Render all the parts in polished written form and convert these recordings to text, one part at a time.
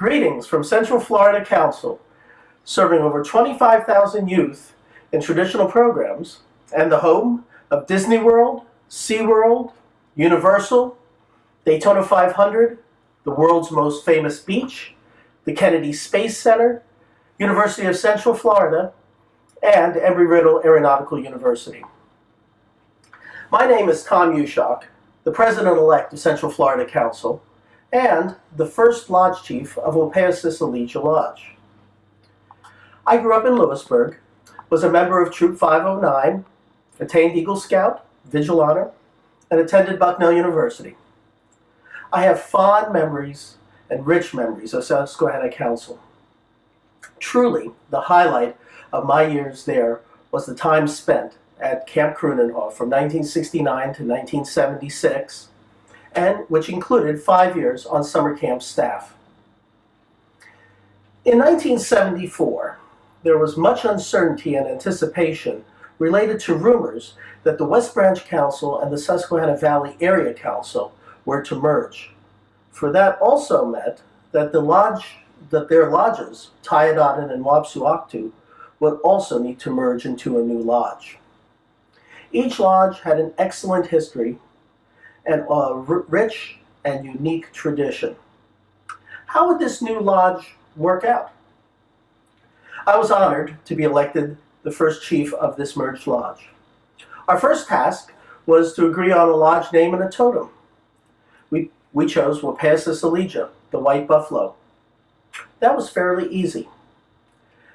Greetings from Central Florida Council, serving over 25,000 youth in traditional programs and the home of Disney World, SeaWorld, Universal, Daytona 500, the world's most famous beach, the Kennedy Space Center, University of Central Florida, and Embry-Riddle Aeronautical University. My name is Tom Yuschok, the President-elect of Central Florida Council, and the first Lodge Chief of Woapeu Sisilija Lodge. I grew up in Lewisburg, was a member of Troop 509, attained Eagle Scout, Vigil Honor, and attended Bucknell University. I have fond memories and rich memories of Susquehanna Council. Truly, the highlight of my years there was the time spent at Camp Krunenhof from 1969 to 1976, and which included 5 years on summer camp staff. In 1974, there was much uncertainty and anticipation related to rumors that the West Branch Council and the Susquehanna Valley Area Council were to merge. For that also meant that their lodges, Tayadadan and Woapeu Sisilija, would also need to merge into a new lodge. Each lodge had an excellent history and a rich and unique tradition. How would this new lodge work out? I was honored to be elected the first chief of this merged lodge. Our first task was to agree on a lodge name and a totem. We chose Woapeu Sisilija, the white buffalo. That was fairly easy.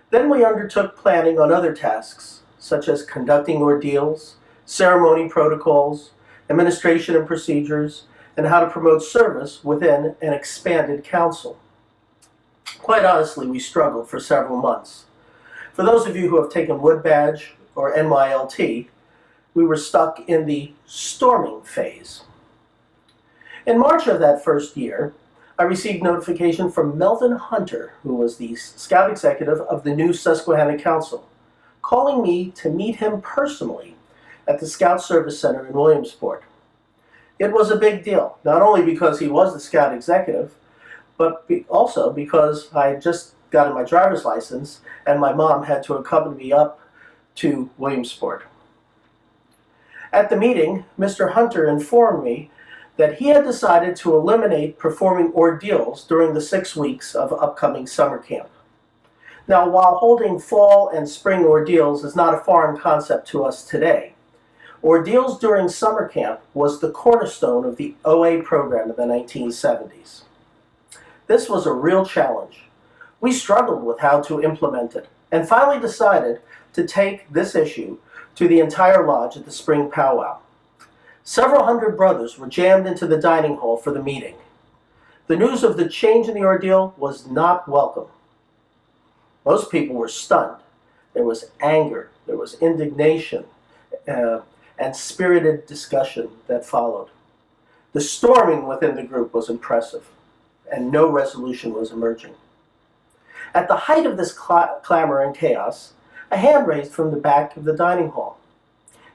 Then we undertook planning on other tasks, such as conducting ordeals, ceremony protocols, administration and procedures, and how to promote service within an expanded council. Quite honestly, we struggled for several months. For those of you who have taken Wood Badge or NYLT, we were stuck in the storming phase. In March of that first year, I received notification from Melvin Hunter, who was the Scout Executive of the new Susquehanna Council, calling me to meet him personally at the Scout Service Center in Williamsport. It was a big deal, not only because he was the Scout Executive, but also because I had just gotten my driver's license and my mom had to accompany me up to Williamsport. At the meeting, Mr. Hunter informed me that he had decided to eliminate performing ordeals during the 6 weeks of upcoming summer camp. Now, while holding fall and spring ordeals is not a foreign concept to us today, ordeals during summer camp was the cornerstone of the OA program in the 1970s. This was a real challenge. We struggled with how to implement it, and finally decided to take this issue to the entire lodge at the spring powwow. Several hundred brothers were jammed into the dining hall for the meeting. The news of the change in the ordeal was not welcome. Most people were stunned. There was anger, there was indignation, and spirited discussion that followed. The storming within the group was impressive, and no resolution was emerging. At the height of this clamor and chaos, a hand raised from the back of the dining hall.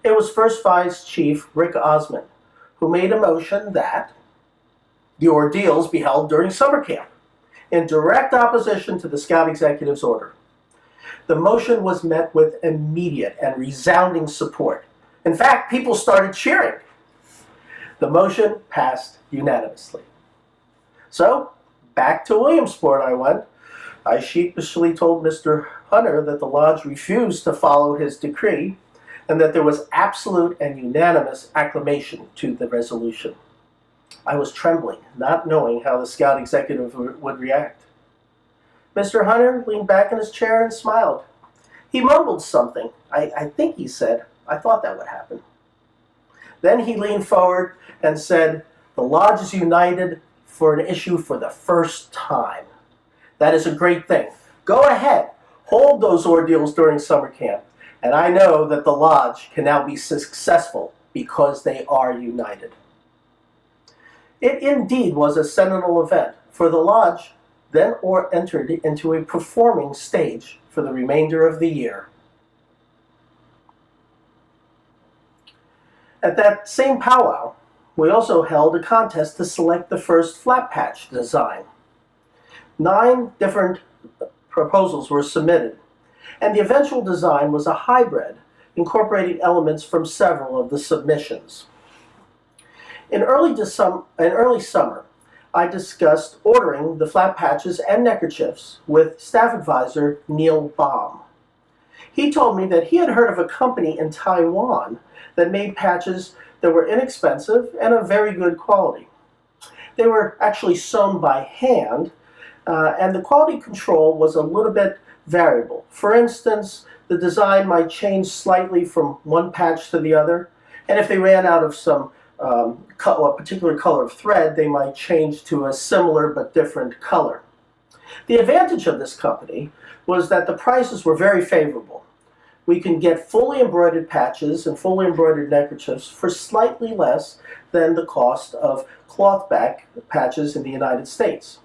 It was First Vice Chief Rick Osmond, who made a motion that the ordeals be held during summer camp, in direct opposition to the Scout Executive's order. The motion was met with immediate and resounding support. In fact, people started cheering. The motion passed unanimously. So, back to Williamsport I went. I sheepishly told Mr. Hunter that the lodge refused to follow his decree and that there was absolute and unanimous acclamation to the resolution. I was trembling, not knowing how the Scout Executive would react. Mr. Hunter leaned back in his chair and smiled. He mumbled something. I think he said, "I thought that would happen." Then he leaned forward and said, "The lodge is united for an issue for the first time. That is a great thing. Go ahead, hold those ordeals during summer camp, and I know that the lodge can now be successful because they are united." It indeed was a seminal event, for the lodge then entered into a performing stage for the remainder of the year. At that same powwow, we also held a contest to select the first flat patch design. 9 different proposals were submitted, and the eventual design was a hybrid incorporating elements from several of the submissions. In early summer, I discussed ordering the flap patches and neckerchiefs with staff advisor Neil Baum. He told me that he had heard of a company in Taiwan that made patches that were inexpensive and of very good quality. They were actually sewn by hand, and the quality control was a little bit variable. For instance, the design might change slightly from one patch to the other, and if they ran out of a particular color of thread, they might change to a similar but different color. The advantage of this company was that the prices were very favorable. We can get fully embroidered patches and fully embroidered neckerchiefs for slightly less than the cost of cloth-back patches in the United States.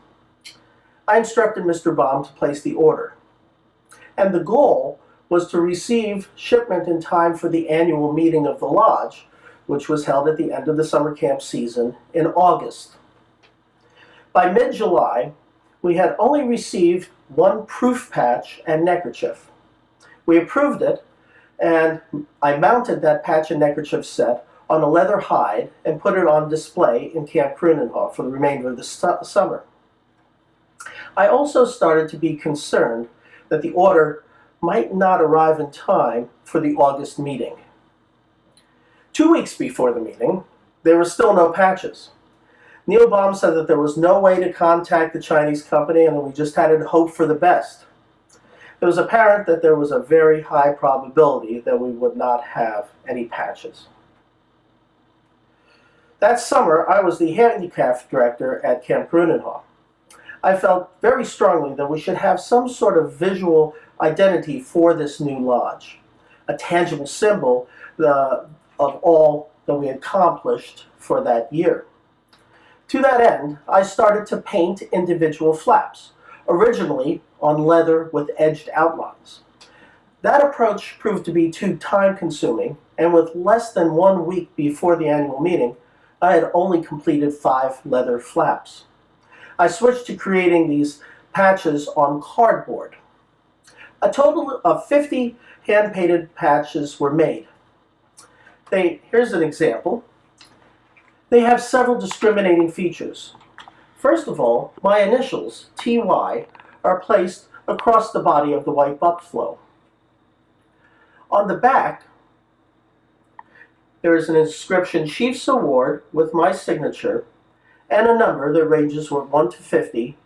I instructed Mr. Baum to place the order, and the goal was to receive shipment in time for the annual meeting of the lodge, which was held at the end of the summer camp season in August. By mid-July, we had only received one proof patch and neckerchief. We approved it, and I mounted that patch and neckerchief set on a leather hide and put it on display in Camp Krunenhof for the remainder of the summer. I also started to be concerned that the order might not arrive in time for the August meeting. 2 weeks before the meeting, there were still no patches. Neil Baum said that there was no way to contact the Chinese company and that we just had to hope for the best. It was apparent that there was a very high probability that we would not have any patches. That summer, I was the handicraft director at Camp Krunenhof. I felt very strongly that we should have some sort of visual identity for this new lodge, a tangible symbol of all that we accomplished for that year. To that end, I started to paint individual flaps, originally on leather with edged outlines. That approach proved to be too time-consuming, and with less than 1 week before the annual meeting, I had only completed 5 leather flaps. I switched to creating these patches on cardboard. A total of 50 hand-painted patches were made. Here's an example. They have several discriminating features. First of all, my initials, TY, are placed across the body of the white buffalo. On the back, there is an inscription, Chief's Award, with my signature, and a number that ranges from 1 to 50,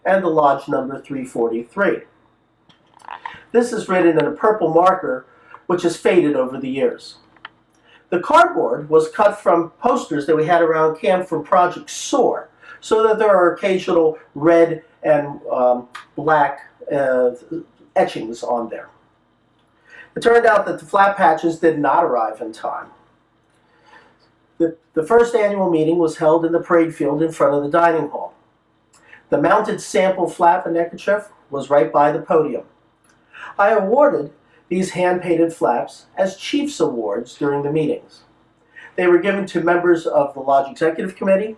and the lodge number 343. This is written in a purple marker, which has faded over the years. The cardboard was cut from posters that we had around camp from Project SOAR, so that there are occasional red and black etchings on there. It turned out that the flap patches did not arrive in time. The first annual meeting was held in the parade field in front of the dining hall. The mounted sample flap and neckerchief was right by the podium. I awarded these hand-painted flaps as Chiefs Awards during the meetings. They were given to members of the Lodge Executive Committee,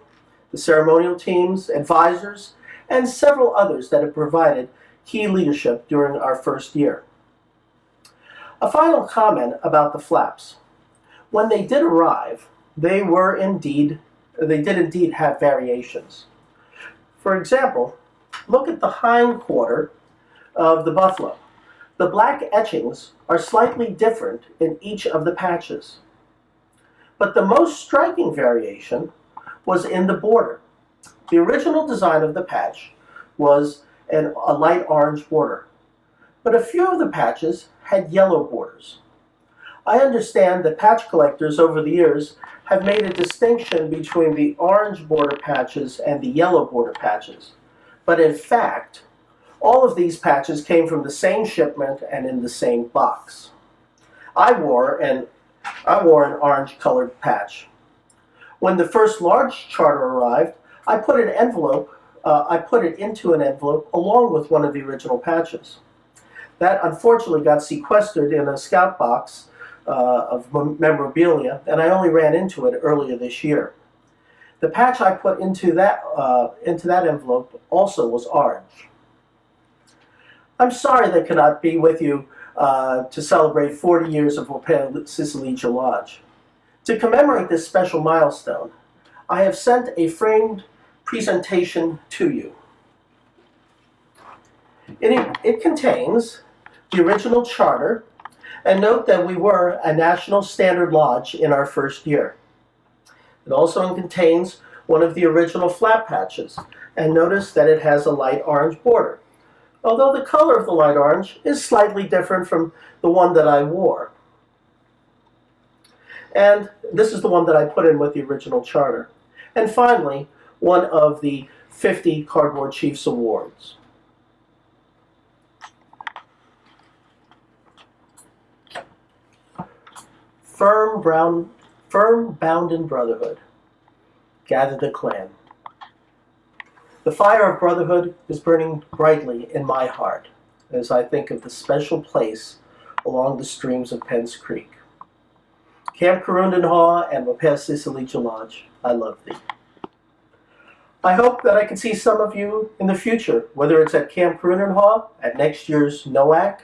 the ceremonial teams, advisors, and several others that had provided key leadership during our first year. A final comment about the flaps. When they did arrive, they did indeed have variations. For example, look at the hind quarter of the buffalo. The black etchings are slightly different in each of the patches. But the most striking variation was in the border. The original design of the patch was a light orange border, but a few of the patches had yellow borders. I understand that patch collectors over the years have made a distinction between the orange border patches and the yellow border patches, but in fact, all of these patches came from the same shipment and in the same box. I wore an orange-colored patch. When the first large charter arrived, I put it into an envelope along with one of the original patches. That unfortunately got sequestered in a scout box of memorabilia, and I only ran into it earlier this year. The patch I put into that envelope also was orange. I'm sorry that I cannot be with you to celebrate 40 years of Woapeu Sisilija Lodge. To commemorate this special milestone, I have sent a framed presentation to you. It contains the original charter, and note that we were a National Standard Lodge in our first year. It also contains one of the original flat patches, and notice that it has a light orange border, although the color of the light orange is slightly different from the one that I wore. And this is the one that I put in with the original charter. And finally, one of the 50 Cardboard Chiefs Awards. Firm bound in brotherhood, gather the clan. The fire of brotherhood is burning brightly in my heart as I think of the special place along the streams of Penns Creek. Camp Karundanhaw and Woapeu Sisilija Lodge, I love thee. I hope that I can see some of you in the future, whether it's at Camp Karundanhaw, at next year's NOAC,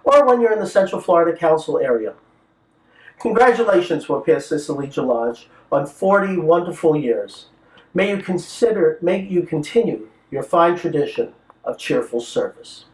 or when you're in the Central Florida Council area. Congratulations, Woapeu Sisilija Lodge, on 40 wonderful years. May you continue your fine tradition of cheerful service.